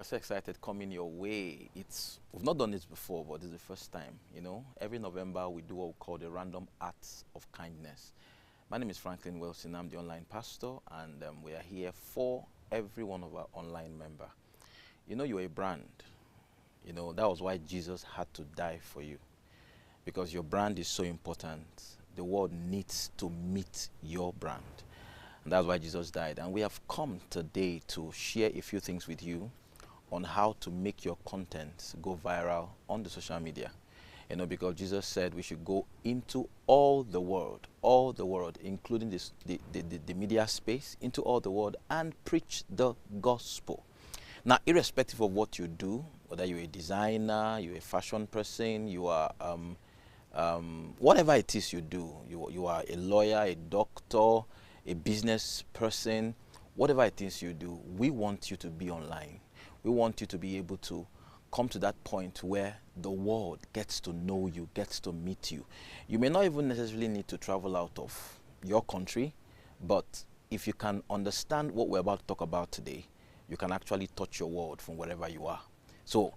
So excited coming your way. We've not done this before, but it's the first time. Every November we do what we call the Random Acts of Kindness. My name is Franklin Wilson. I'm the online pastor, and we are here for every one of our online member. You're a brand. That was why Jesus had to die for you, because your brand is so important. The world needs to meet your brand, and that's why Jesus died. And we have come today to share a few things with you on how to make your content go viral on the social media. Because Jesus said we should go into all the world, including the media space, into all the world and preach the gospel. Now, irrespective of what you do, whether you're a designer, you're a fashion person, you are whatever it is you do, you are a lawyer, a doctor, a business person, whatever it is you do, we want you to be online. We want you to be able to come to that point where the world gets to know you, gets to meet you. You may not even necessarily need to travel out of your country, but if you can understand what we're about to talk about today, you can actually touch your world from wherever you are. So,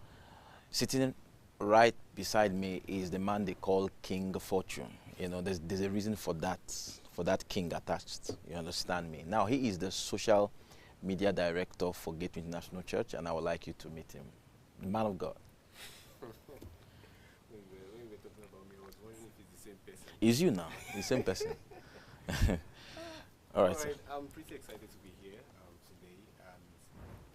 sitting right beside me is the man they call King Fortune. There's a reason for that king attached. You understand me? Now, he is the social media director for Gateway International Church, and I would like you to meet him. Man of God. When we were talking about me, I was wondering if it's the same person. It's you now, the same person. All right. All right, I'm pretty excited to be here today, and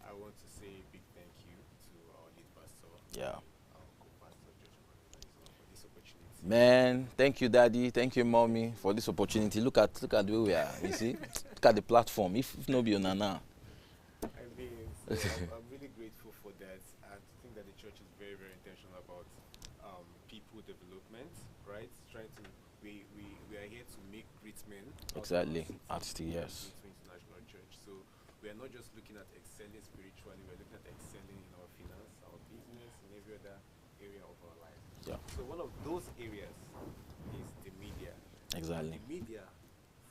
I want to say a big thank you to our lead pastor, Yeah. our co-pastor, George Emmanuel, for this opportunity. Man, thank you, Daddy. Thank you, Mommy, for this opportunity. Look at where we are. You see, look at the platform. If no be on now. I mean, so I'm really grateful for that, and I think that the church is very, very intentional about people development, right? We are here to make great men. Exactly. Yes. Gateway International Church. So we are not just looking at excelling spiritually, we're looking at excelling in our finance, our business, and every other area of our life. Yeah. So one of those areas is the media. Exactly. The media,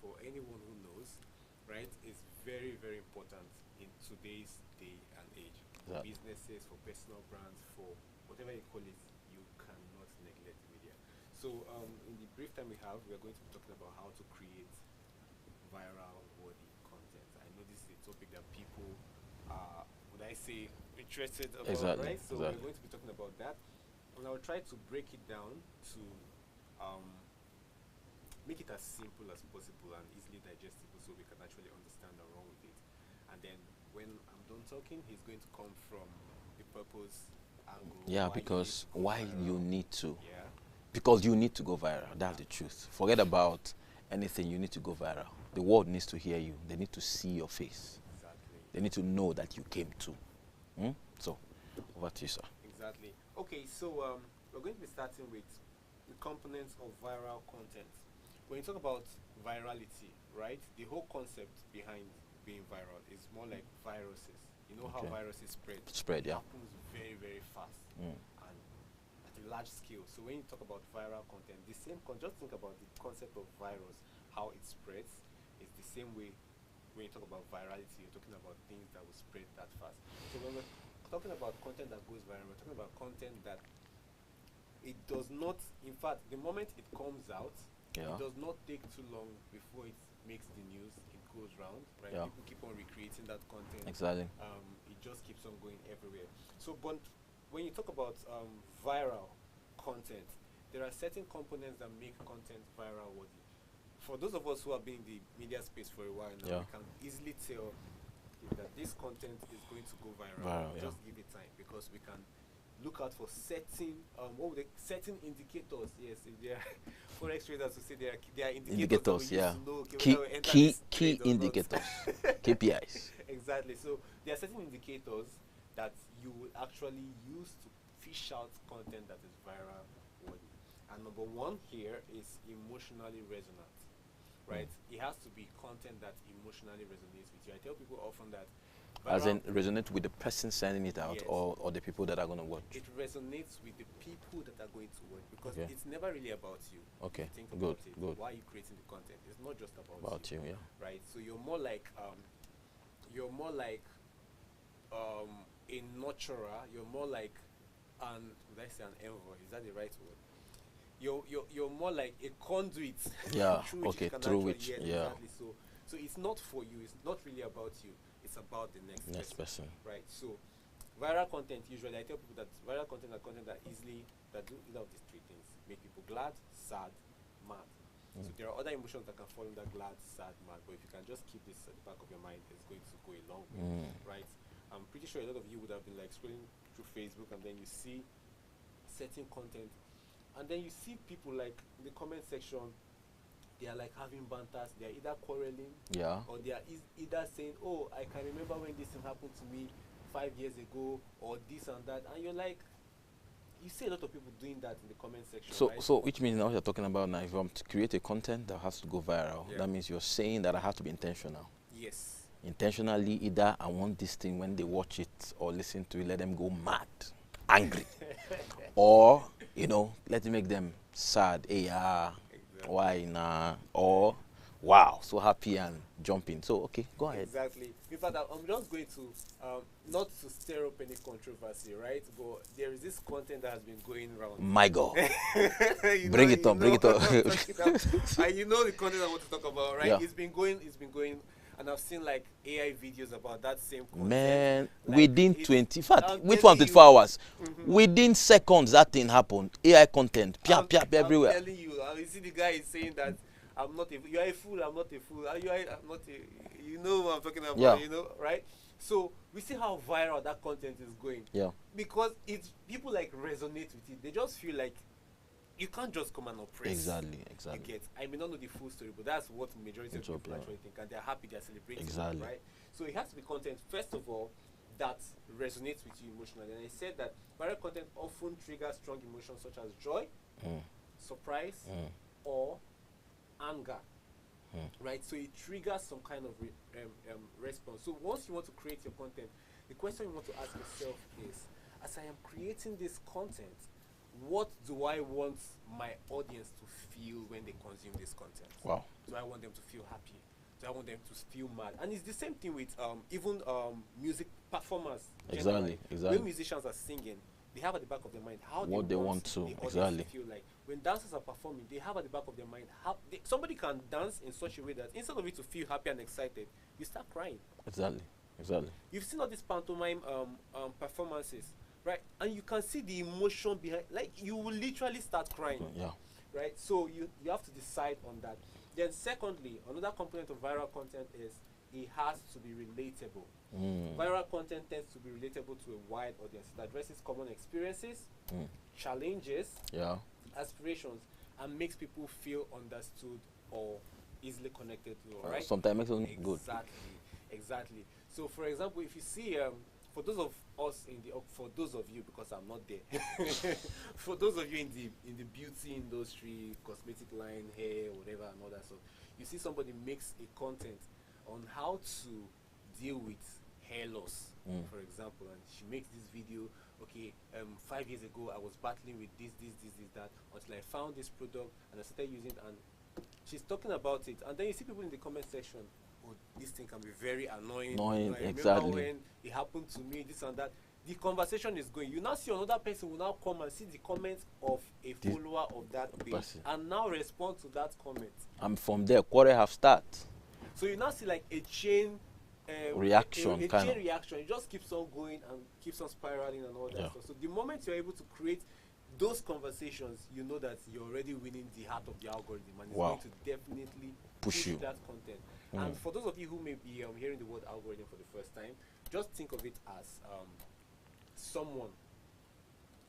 for anyone who knows, right, is very, very important in today's day and age. For Exactly. businesses, for personal brands, for whatever you call it, you cannot neglect media. So in the brief time we have, we are going to be talking about how to create viral worthy content. I know this is a topic that people are, would I say, interested about, Exactly. right? So Exactly. we're going to be talking about that. And I'll try to break it down to make it as simple as possible and easily digestible so we can actually understand and run with it. And then when I'm done talking, he's going to come from the purpose angle. Yeah, why because you why need to go you viral. need to? Yeah. Because you need to go viral. That's the truth. Forget about anything. You need to go viral. The world needs to hear you. They need to see your face. Exactly. They need to know that you came to. So, over to you, sir. Exactly. Okay, so we're going to be starting with the components of viral content. When you talk about virality, right, the whole concept behind being viral is more like viruses. You know how Okay. viruses spread? Spread, yeah. It happens very, very fast Mm. and at a large scale. So when you talk about viral content, the same just think about the concept of virus, how it spreads. It's the same way when you talk about virality, you're talking about things that will spread that fast. So when we're talking about content that goes viral, we're talking about content that it does not, in fact, the moment it comes out, Yeah. it does not take too long before it makes the news, it goes round, right? Yeah. People keep on recreating that content. Exactly. It just keeps on going everywhere. So, but when you talk about viral content, there are certain components that make content viral worthy. For those of us who have been in the media space for a while now, Yeah. we can easily tell that this content is going to go viral. Viral, Just give it time, because we can look out for certain certain indicators. Yes, if they are forex traders to say there are indicators, that we yeah. use to know, okay, Key whether we enter key this key trade or not. indicators. KPIs. Exactly. So there are certain indicators that you will actually use to fish out content that is viral worthy. And number one here is emotionally resonant. Right? It has to be content that emotionally resonates with you. I tell people often that As in viral- resonate with the person sending it out, Yes. or the people that are going to watch. it resonates with the people that are going to watch, because Okay. it's never really about you. If Okay, you think good, about it, good. why are you creating the content? It's not just about you, You, yeah. right? So you're more like a nurturer. You're more like would I say an envoy? Is that the right word? You're more like a conduit. Yeah. through which Okay. you can Through actually, which. yes, Yeah. exactly. So it's not for you. It's not really about you. It's about the next Next person. right? So viral content, usually I tell people that viral content are content that do either of these three things: make people glad, sad, mad. So there are other emotions that can fall under glad, sad, mad. But if you can just keep this at the back of your mind, it's going to go a long way, right? I'm pretty sure a lot of you would have been like scrolling through Facebook, and then you see certain content, and then you see people like in the comment section, they are like having banters. They are either quarreling, Yeah. or they are either saying, "Oh, I can remember when this thing happened to me 5 years ago," or this and that, and you're like, you see a lot of people doing that in the comment section. So, right? so which means now you're talking about now, if I'm to create a content that has to go viral, Yeah. that means you're saying that I have to be intentional. Yes. Intentionally, either I want this thing when they watch it or listen to it, let them go mad, angry, or let it make them sad. Hey, Exactly. why nah? Or wow, so happy and jumping. So okay, go ahead. Exactly. In fact, I'm just going to not to stir up any controversy, right? But there is this content that has been going around. My God, You bring know- it on, you bring know it on. what I'm talking about. And you know the content I want to talk about, right? Yeah. It's been going, and I've seen like AI videos about that same content. Man, Like, within it's- 20, in fact, I'm which telling one 24 you. hours? Within seconds, that thing happened. AI content, I'm everywhere. telling you, you see the guy is saying that I'm not a, you are a fool, I'm not a fool. I'm not a, you know what I'm talking about, Yeah. right? So we see how viral that content is going. Yeah. Because it's people like resonate with it. They just feel like you can't just come and oppress. Exactly, You exactly. get. I may not know the full story, but that's what majority of It's up, people yeah. actually think, and they're happy, they're celebrating. Exactly. Right? So it has to be content, first of all, that resonates with you emotionally. And I said that viral content often triggers strong emotions such as joy, surprise, or anger. Right? So it triggers some kind of response. So once you want to create your content, the question you want to ask yourself is, as I am creating this content, what do I want my audience to feel when they consume this content? Wow. Do I want them to feel happy? Do I want them to feel mad? And it's the same thing with even music performers. Exactly, generally. exactly. When musicians are singing, they have at the back of their mind how What they want to, the audience exactly. feel like. When dancers are performing, they have at the back of their mind how somebody can dance in such a way that instead of you to feel happy and excited, you start crying. Exactly, exactly. You've seen all these pantomime performances, right? And you can see the emotion behind. Like you will literally start crying, Yeah. right? So you have to decide on that. Then secondly, another component of viral content is it has to be relatable. Viral content tends to be relatable to a wide audience. It addresses common experiences, challenges, Yeah. aspirations, and makes people feel understood or easily connected to. Right? Sometimes makes them good. Exactly. So, for example, if you see, for those of us for those of you, because I'm not there, for those of you in the beauty industry, cosmetic line, hair, whatever, and all that stuff, you see somebody makes a content on how to deal with hair loss, for example, and she makes this video. Okay, 5 years ago I was battling with this, that, until I found this product and I started using it, and she's talking about it, and then you see people in the comment section, oh, this thing can be very annoying. Annoying, I exactly. remember when it happened to me, this and that. The conversation is going. You now see another person will now come and see the comments of a follower of that page person. and now respond to that comment. And from there, quarrel have start. So you now see like a chain Reaction, a kind chain of. reaction. It just keeps on going and keeps on spiraling and all that Yeah. stuff. So the moment you're able to create those conversations, you know that you're already winning the heart of the algorithm, and it's Wow. going to definitely Push you. that content. And for those of you who may be hearing the word algorithm for the first time, just think of it as someone,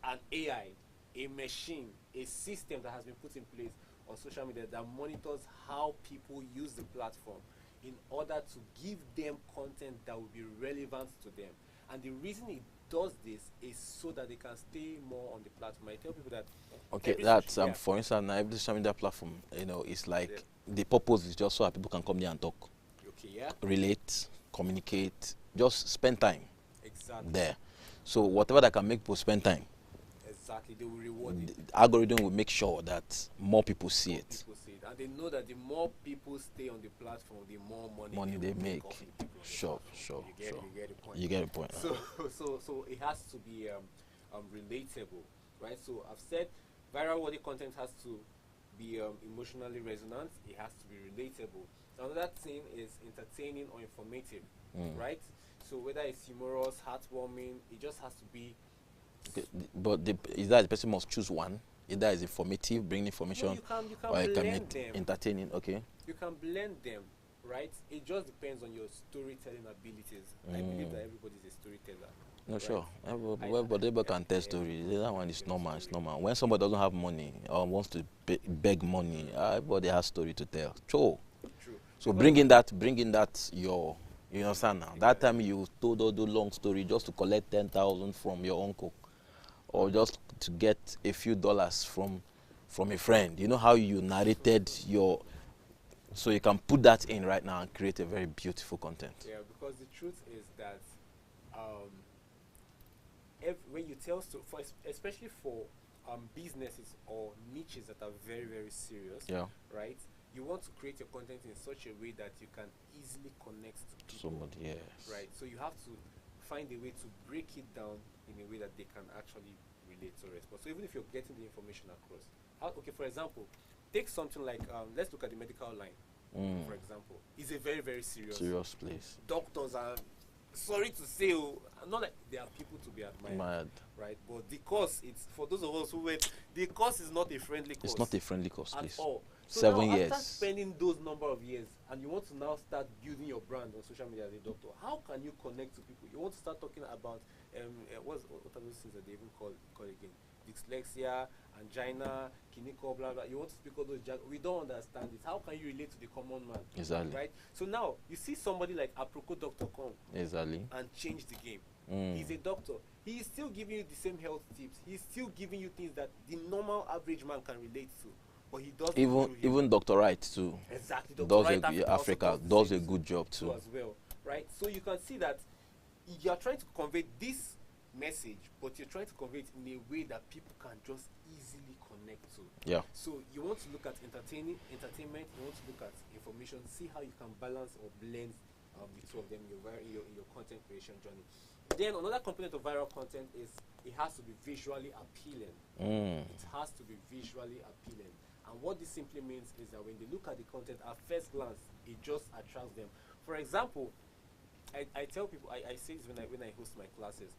an AI, a machine, a system that has been put in place on social media that monitors how people use the platform in order to give them content that will be relevant to them. And the reason it does this is so that they can stay more on the platform. I tell people that Okay, that's for instance, now every social media platform, it's like the purpose is just so that people can come there and talk, okay, yeah, relate, communicate, just spend time exactly, there. So whatever that can make people spend time, exactly, they will reward it. the algorithm will make sure that more people see it. People see it, and they know that the more people stay on the platform, the more money Money they they will make. off the people Sure, sure, You sure. get the point. You get the point. So it has to be relatable, right? So I've said viral worthy content has to be emotionally resonant. It has to be relatable. Another thing is entertaining or informative, right? So whether it's humorous, heartwarming, it just has to be. Okay, but is that the person must choose one? Either is informative, bring information, No, you can or it can blend be them. entertaining. Okay. You can blend them, right? It just depends on your storytelling abilities. I believe that everybody is a storyteller. No, right? sure. Everybody can tell stories. That one is normal. It's normal. When somebody doesn't have money or wants to beg money, everybody has story to tell. Sure. True. So Because bringing that you understand now. That time you told all the long story just to collect 10,000 from your uncle, or just to get a few dollars from a friend. You know how you narrated your. So you can put that in right now and create a very beautiful content. Yeah, because the truth is that when you tell especially for businesses or niches that are very, very serious, Yeah. right? You want to create your content in such a way that you can easily connect to people, Somebody, yes. right? So you have to find a way to break it down in a way that they can actually relate to respond. So even if you're getting the information across, okay, for example, take something like let's look at the medical line, for example. It's a very, very serious Place. doctors are, sorry to say, not like they are people to be admired, Mad. right? But the course, it's for those of us who went, the course is not a friendly course. It's not a friendly course, at please. all. So 7 now, years. after spending those number of years, and you want to now start building your brand on social media as a doctor, how can you connect to people? You want to start talking about what are those things that they even call again? Dyslexia, angina, clinical, blah blah. You want to speak all those we don't understand it. How can you relate to the common man? Exactly. Right. So now you see somebody like Aproko Doctor come exactly and change the game. He's a doctor. He is still giving you the same health tips. He's still giving you things that the normal average man can relate to. But he does even Dr. Wright too. Exactly. Dr. Dr. Wright Wright Africa does a good job too as well. Right. So you can see that you are trying to convey this message, but you're trying to convey it in a way that people can just easily connect to. Yeah. So you want to look at entertainment, you want to look at information, see how you can balance or blend the two of them in your content creation journey. Then another component of viral content is it has to be visually appealing. It has to be visually appealing. And what this simply means is that when they look at the content at first glance, it just attracts them. For example, I tell people, I say this when I host my classes.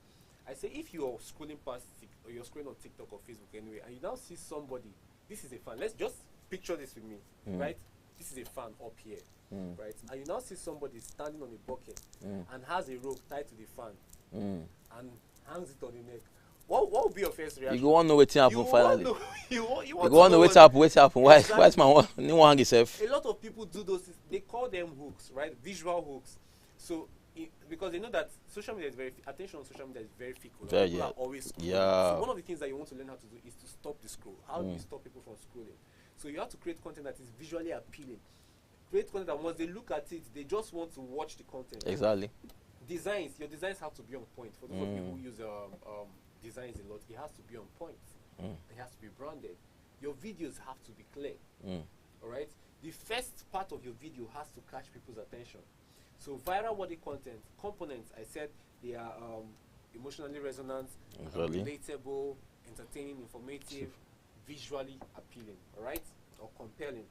I say if you're scrolling past or you're scrolling on TikTok or Facebook anyway, and you now see somebody, this is a fan. Let's just picture this with me, right? This is a fan up here, right? And you now see somebody standing on a bucket and has a rope tied to the fan and hangs it on the neck. What would be your first reaction? You go on know what happened finally. You want to know what happened. Why is my one hang himself? A lot of people do those. They call them hooks, right? Visual hooks. So because they know that social media is attention on social media is very fickle. People are always scrolling. So one of the things that you want to learn how to do is to stop the scroll. How do you stop people from scrolling? So you have to create content that is visually appealing. Create content that once they look at it, they just want to watch the content. Exactly. Your designs have to be on point. For those of you who use designs a lot, it has to be on point. It has to be branded. Your videos have to be clear. All right. The first part of your video has to catch people's attention. So viral worthy content components, I said they are emotionally resonant, relatable, entertaining, informative, visually appealing, all right, or compelling.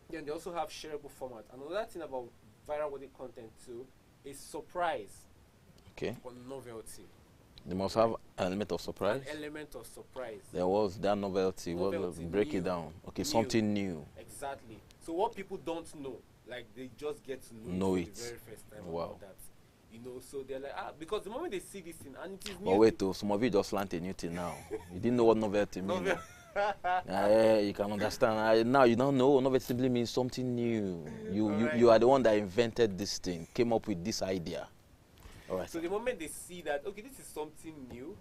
Then they also have shareable format. Another thing about viral worthy content too is surprise. Okay. Or novelty. They must have an element of surprise. An element of surprise. There was that novelty. Break it down. Okay, something new. Exactly. So what people don't know, like they just get to know it the very first time about that. You know, so they're like, because the moment they see this thing, and it is new. But wait, though, some of you just learned a new thing now. You didn't know what novelty means. You can understand. Now you don't know. Novelty simply means something new. You are the one that invented this thing, came up with this idea. All right. So the moment they see that, okay, this is something new,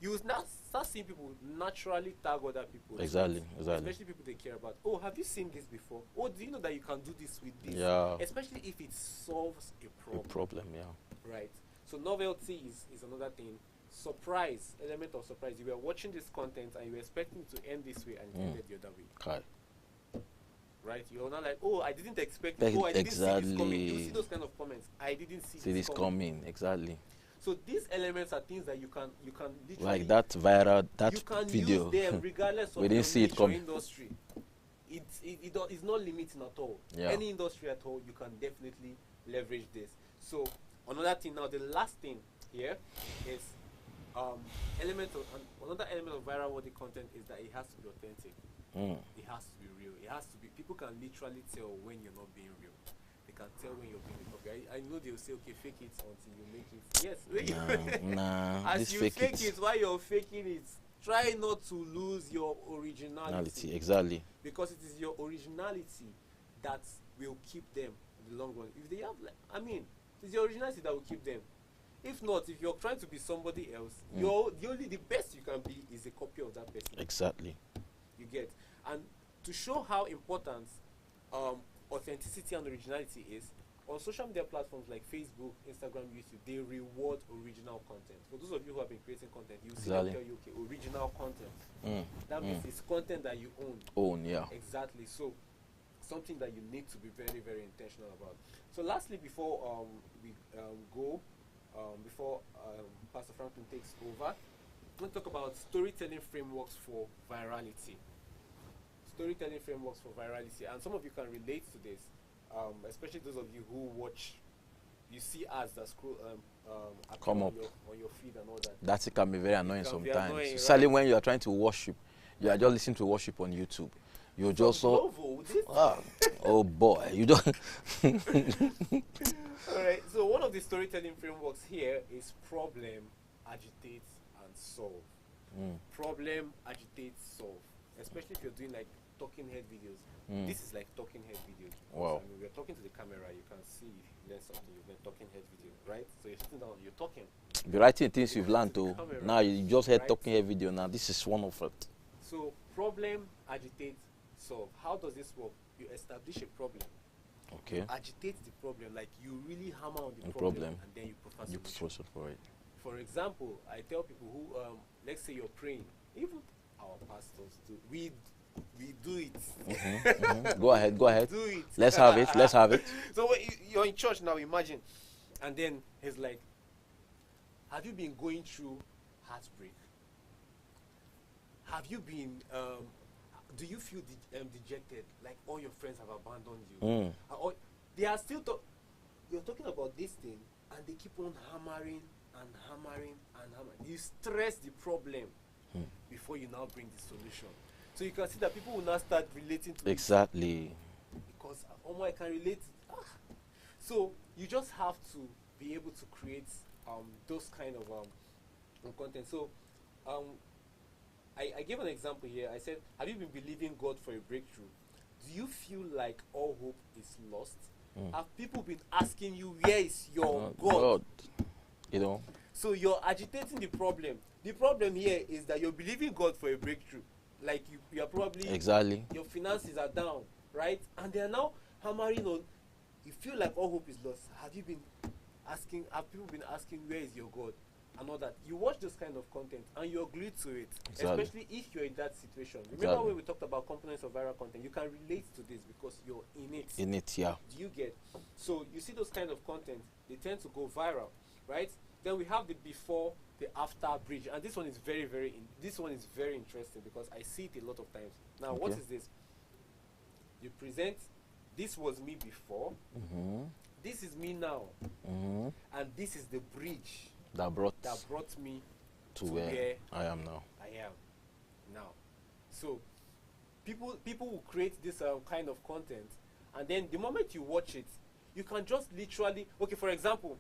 you will now start seeing people naturally tag other people. Exactly. Especially people they care about. Oh, have you seen this before? Oh, do you know that you can do this with this? Yeah. Especially if it solves a problem. Yeah. Right. So novelty is another thing. Surprise, element of surprise. You were watching this content and you were expecting it to end this way and it ended the other way. Okay. Right? You're not like, oh, I didn't expect it. Oh, I didn't see this coming. You see those kind of comments. points. I didn't see See this coming. Exactly. So these elements are things that you can literally, Like that viral, that you can video. use them regardless of We didn't your see it niche or coming. industry. It's not limiting at all. Yeah. Any industry at all, you can definitely leverage this. So another thing now, the last thing here is another element of viral worthy content is that it has to be authentic. It has to be real. It has to be, people can literally tell when you're not being real. They can tell when you're being copy. I know they'll say, okay, fake it until you make it. Yes. Nah, As this you fake fake it while you're faking it, try not to lose your originality. Exactly. Because it is your originality that will keep them in the long run. If they have, it's your originality that will keep them. If not, if you're trying to be somebody else, the best you can be is a copy of that person. Exactly. You get. And to show how important authenticity and originality is, on social media platforms like Facebook, Instagram, YouTube, they reward original content. For those of you who have been creating content, you see them tell you, okay, original content. That means it's content that you own. Yeah. Exactly. So something that you need to be very, very intentional about. So lastly, before we go, before Pastor Franklin takes over, I'm going to talk about storytelling frameworks for virality. Storytelling frameworks for virality. And some of you can relate to this, especially those of you who watch, you see ads that scroll come up on your feed and all that. That can be very annoying sometimes. Annoying, especially right? when you are trying to worship. You are just listening to worship on YouTube. You just oh boy, you don't. All right. So one of the storytelling frameworks here is problem, agitate, and solve. Problem, agitate, solve. Especially if you're doing like talking head videos. This is like talking head videos. Wow. I mean, we're talking to the camera. You can see if you learn something. You've been talking head video, right? So you're sitting down, you're talking. Be writing things you've learned to. Now you just heard talking head video. Now this is one of it. So problem, agitate, solve. How does this work? You establish a problem. Okay. Agitate the problem, like you really hammer on the problem, and then you propose you solution for it. For example, I tell people who, let's say you're praying, even our pastors do. We do it. Go ahead. Do it. Let's have it. So you're in church now, imagine, and then he's like, "Have you been going through heartbreak? Have you been? Do you feel dejected? Like all your friends have abandoned you? Or they are still you're talking about this thing, and they keep on hammering and hammering and hammering. You stress the problem before you now bring the solution. So you can see that people will now start relating to exactly. Because I can relate. So you just have to be able to create those kind of content. So I gave an example here. I said, have you been believing God for a breakthrough? Do you feel like all hope is lost? Have people been asking you, where is your God? You know. So you're agitating the problem. The problem here is that you're believing God for a breakthrough. Like you are probably your finances are down, right? And they are now hammering on. You feel like all hope is lost. Have people been asking where is your God? And all that. You watch this kind of content and you're glued to it. Especially if you're in that situation. Remember when we talked about components of viral content, you can relate to this because you're in it. In it, yeah. Do you get? So you see those kind of content, they tend to go viral, right? Then we have the before, the after bridge, and this one is very interesting because I see it a lot of times. Now, what is this? You present, this was me before, this is me now, and this is the bridge that brought me to where I am now. So people will create this kind of content, and then the moment you watch it, you can just literally, okay, for example,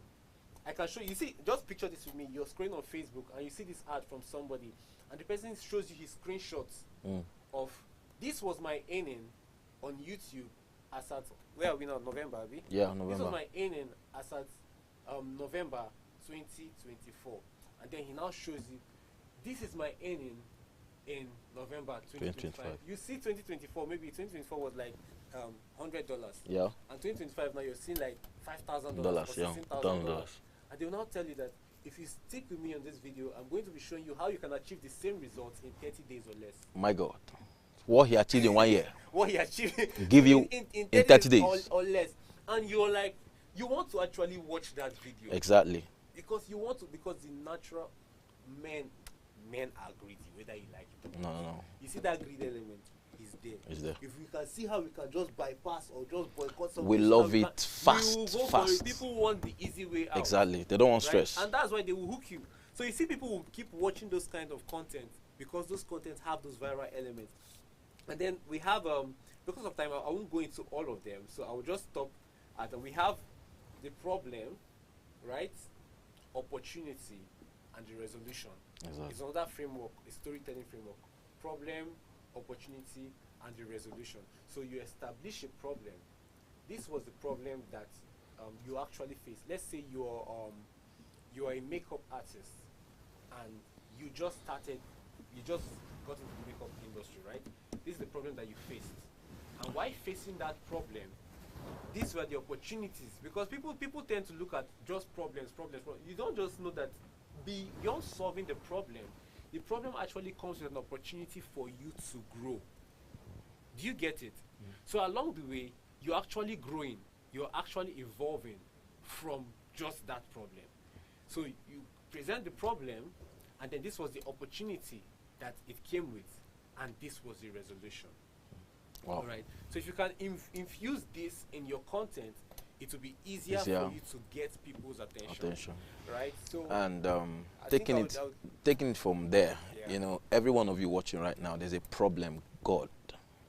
I can show you. See, just picture this with me. You're scrolling on Facebook and you see this ad from somebody, and the person shows you his screenshots of this was my earning on YouTube as at where are we now? November, Abi? Yeah, November. This was my earning as at November 2024, and then he now shows you this is my earning in November 2025. You see, 2024, maybe 2024 was like $100. Yeah. And 2025 now you're seeing like $5,000 or $16,000. And they will now tell you that if you stick with me on this video, I'm going to be showing you how you can achieve the same results in 30 days or less. My God. What he achieved in 1 year. What he achieved give you in 30 days. or less. And you're like, you want to actually watch that video. Exactly. Because you want to, because the natural men are greedy, whether you like it or No, not. no, no. You see that greed element is there. It's there. If we can see how we can just bypass or just boycott something, We love it fast, we will go fast. for it. People want the easy way out. Exactly. They don't want right? stress. And that's why they will hook you. So you see people will keep watching those kind of content because those contents have those viral elements. And then we have, because of time, I won't go into all of them. So I will just stop at, we have the problem, right? Opportunity and the resolution. Exactly. It's another framework, a storytelling framework. Problem, opportunity, and the resolution. So you establish a problem. This was the problem that you actually face. Let's say you are a makeup artist and you just got into the makeup industry, right? This is the problem that you faced. And while facing that problem, these were the opportunities, because people tend to look at just problems. You don't just know that beyond solving the problem actually comes with an opportunity for you to grow. Do you get it? So along the way, you're actually growing, you're actually evolving from just that problem. So you present the problem, and then this was the opportunity that it came with, and this was the resolution. Wow. All right. So if you can infuse this in your content, it will be easier for you to get people's attention. Right. So and taking it from there, you know, every one of you watching right now, there's a problem God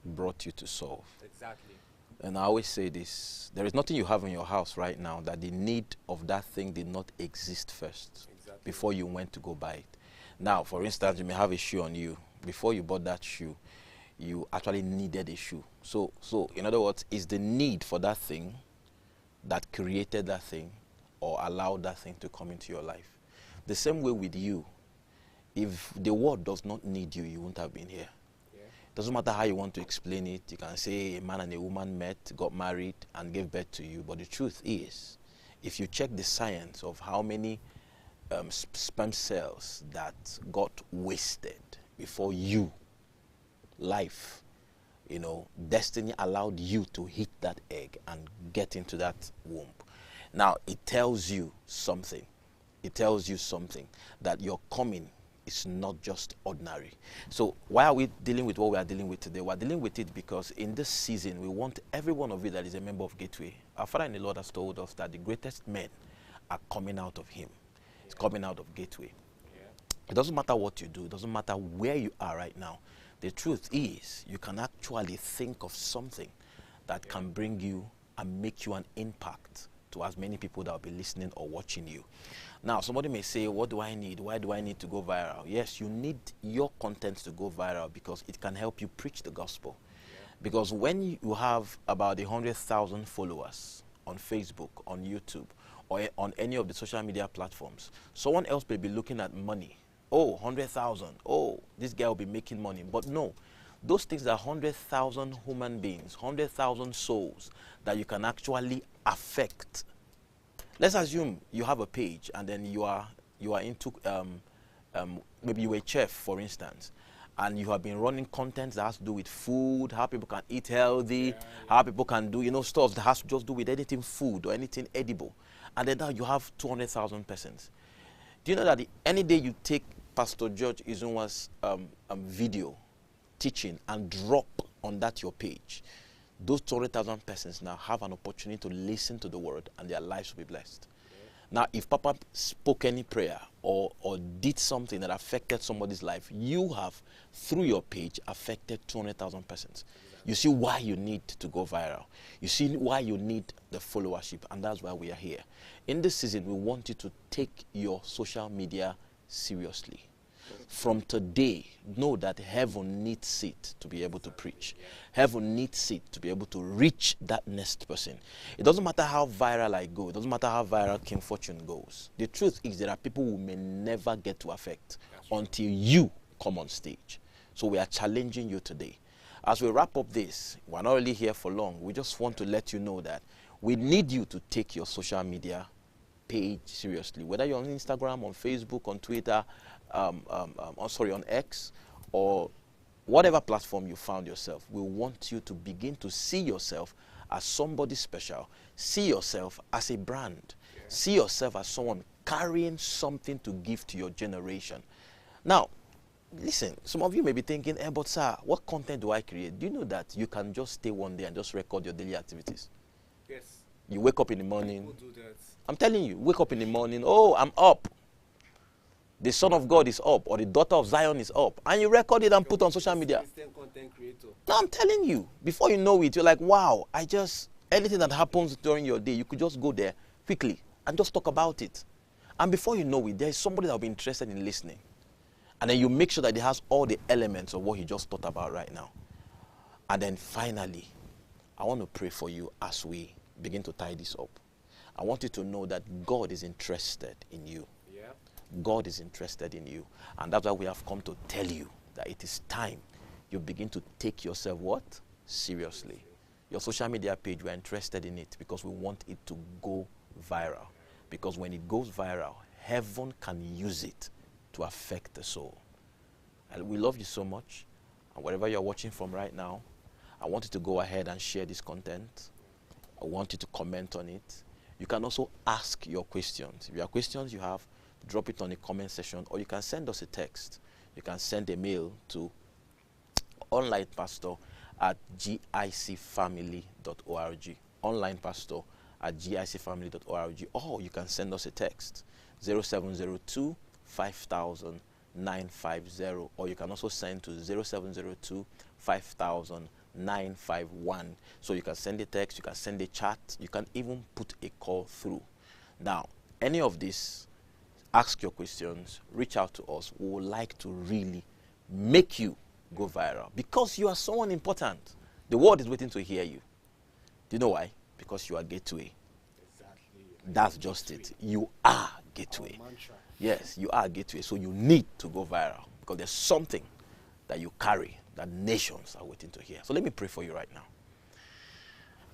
brought you to solve. Exactly. And I always say this: there is nothing you have in your house right now that the need of that thing did not exist first before you went to go buy it. Now, for instance, you may have a shoe on you. Before you bought that shoe, you actually needed a shoe. So in other words, it's the need for that thing that created that thing or allowed that thing to come into your life. The same way with you. If the world does not need you, you wouldn't have been here. It doesn't matter how you want to explain it. You can say a man and a woman met, got married, and gave birth to you. But the truth is, if you check the science of how many sperm cells that got wasted before you, life, you know, destiny allowed you to hit that egg and get into that womb. Now, it tells you something. It tells you something, that your coming is not just ordinary. So why are we dealing with what we are dealing with today? We're dealing with it because in this season, we want every one of you that is a member of Gateway. Our Father in the Lord has told us that the greatest men are coming out of him. It's coming out of Gateway. It doesn't matter what you do. It doesn't matter where you are right now. The truth is, you can actually think of something that can bring you and make you an impact to as many people that will be listening or watching you. Now, somebody may say, what do I need? Why do I need to go viral? Yes, you need your content to go viral because it can help you preach the gospel. Because when you have about 100,000 followers on Facebook, on YouTube, or on any of the social media platforms, someone else may be looking at money. Oh, 100,000. Oh, this guy will be making money. But no, those things are 100,000 human beings, 100,000 souls that you can actually affect. Let's assume you have a page and then you are into, maybe you're a chef, for instance, and you have been running content that has to do with food, how people can eat healthy, how people can do, you know, stuff that has to just do with anything food or anything edible. And then now you have 200,000 persons. Do you know that any day you take Pastor George Izunwa's video teaching and drop on that your page, those 200,000 persons now have an opportunity to listen to the word and their lives will be blessed. Now, if Papa spoke any prayer or did something that affected somebody's life, you have, through your page, affected 200,000 persons. You see why you need to go viral. You see why you need the followership, and that's why we are here. In this season, we want you to take your social media seriously. From today, know that heaven needs it to be able to preach. Heaven needs it to be able to reach that next person. It doesn't matter how viral I go. It doesn't matter how viral King Fortune goes. The truth is there are people who may never get to affect until you come on stage. So we are challenging you today. As we wrap up this, we're not really here for long. We just want to let you know that we need you to take your social media page seriously. Whether you're on Instagram, on Facebook, on Twitter, on X, or whatever platform you found yourself, we want you to begin to see yourself as somebody special. See yourself as a brand. See yourself as someone carrying something to give to your generation. Now, listen, some of you may be thinking, but sir, what content do I create? Do you know that you can just stay one day and just record your daily activities? Yes. You wake up in the morning. People do that. I'm telling you, wake up in the morning. Oh, I'm up. The Son of God is up, or the daughter of Zion is up. And you record it and put on social media. Christian content creator. Now I'm telling you, before you know it, you're like, wow, anything that happens during your day, you could just go there quickly and just talk about it. And before you know it, there's somebody that will be interested in listening. And then you make sure that it has all the elements of what he just thought about right now. And then finally, I want to pray for you as we begin to tie this up. I want you to know that God is interested in you. Yeah. God is interested in you. And that's why we have come to tell you that it is time you begin to take yourself what? Seriously. Your social media page, we're interested in it because we want it to go viral. Because when it goes viral, heaven can use it to affect the soul. And we love you so much. And wherever you're watching from right now, I want you to go ahead and share this content. I want you to comment on it. You can also ask your questions. If you have questions you have, drop it on the comment section, or you can send us a text. You can send a mail to onlinepastor@gicfamily.org. onlinepastor@gicfamily.org. Or you can send us a text, 0702 5000 950, or you can also send to 0702 5000 951. So you can send a text, you can send a chat, you can even put a call through. Now, any of this, ask your questions, reach out to us. We would like to really make you go viral because you are someone important. The world is waiting to hear you. Do you know why? Because you are gateway. Exactly. That's just it. You are gateway. Our mantra. Yes, you are gateway. So you need to go viral because there's something that you carry that nations are waiting to hear. So let me pray for you right now.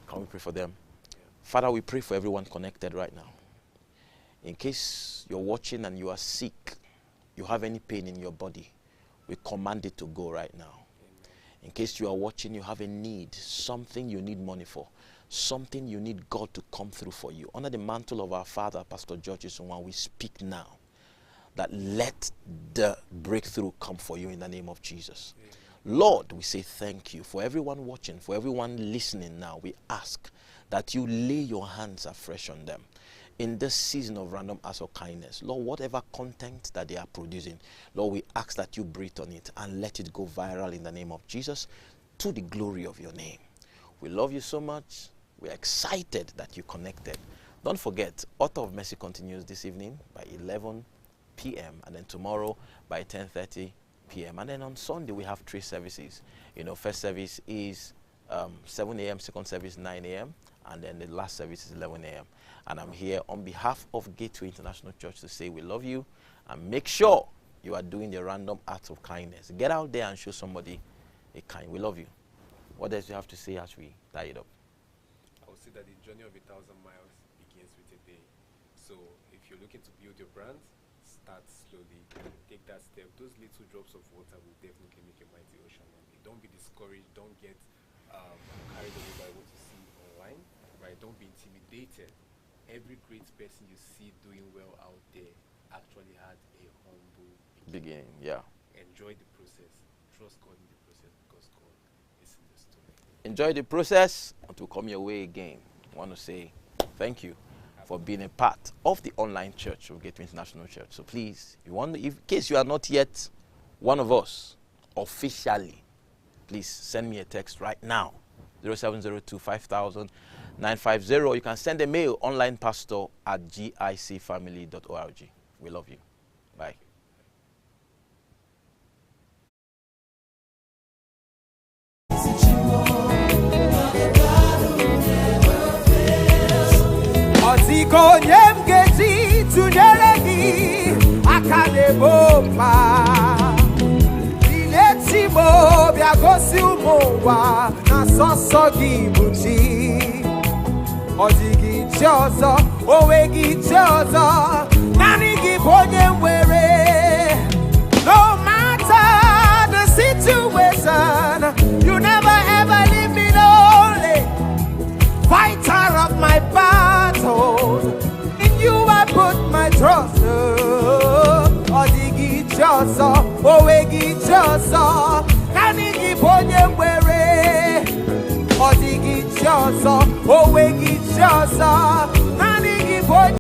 Can we pray for them? Yeah. Father, we pray for everyone connected right now. In case you're watching and you are sick, you have any pain in your body, we command it to go right now. Amen. In case you are watching, you have a need, something you need money for, something you need God to come through for you. Under the mantle of our Father, Pastor George Isunwa, we speak now that let the breakthrough come for you in the name of Jesus. Amen. Lord, we say thank you for everyone watching, for everyone listening now. We ask that you lay your hands afresh on them in this season of random acts of kindness. Lord, whatever content that they are producing, Lord, we ask that you breathe on it and let it go viral in the name of Jesus to the glory of your name. We love you so much. We're excited that you connected. Don't forget, Author of Mercy continues this evening by 11 p.m. and then tomorrow by 10:30 p.m. And then on Sunday, we have 3 services. First service is 7 a.m., second service 9 a.m., and then the last service is 11 a.m. And I'm here on behalf of Gateway International Church to say we love you and make sure you are doing the random acts of kindness. Get out there and show somebody a kind. We love you. What else do you have to say as we tie it up? I would say that the journey of 1,000 miles begins with a day. So if you're looking to build your brand, start slowly. Take that step. Those little drops of water will definitely make a mighty ocean one day. Don't be discouraged. Don't get carried away by what you see online. Right? Don't be intimidated. Every great person you see doing well out there actually had a humble Beginning, yeah. Enjoy the process. Trust God in the process because God is in the story. Enjoy the process until come your way again. I want to say thank you for being a part of the online church of Gateway International Church. So please, in case you are not yet one of us officially, please send me a text right now, 0702 5000 950. You can send a mail, onlinepastor@gicfamily.org. We love you. Bye. Oziko nyemgezi tunyelegi akanebopa Iletsimo biagosi umowa na soso gibuchi Ozigi chozo owegi chozo nani gibonye mwere No matter the situation, you never ever leave me lonely chi ọzọ, onweghị chi ọzọ, naanị gị bụ onye nwere. Ọ dịghị chi ọzọ, onweghị chi ọzọ,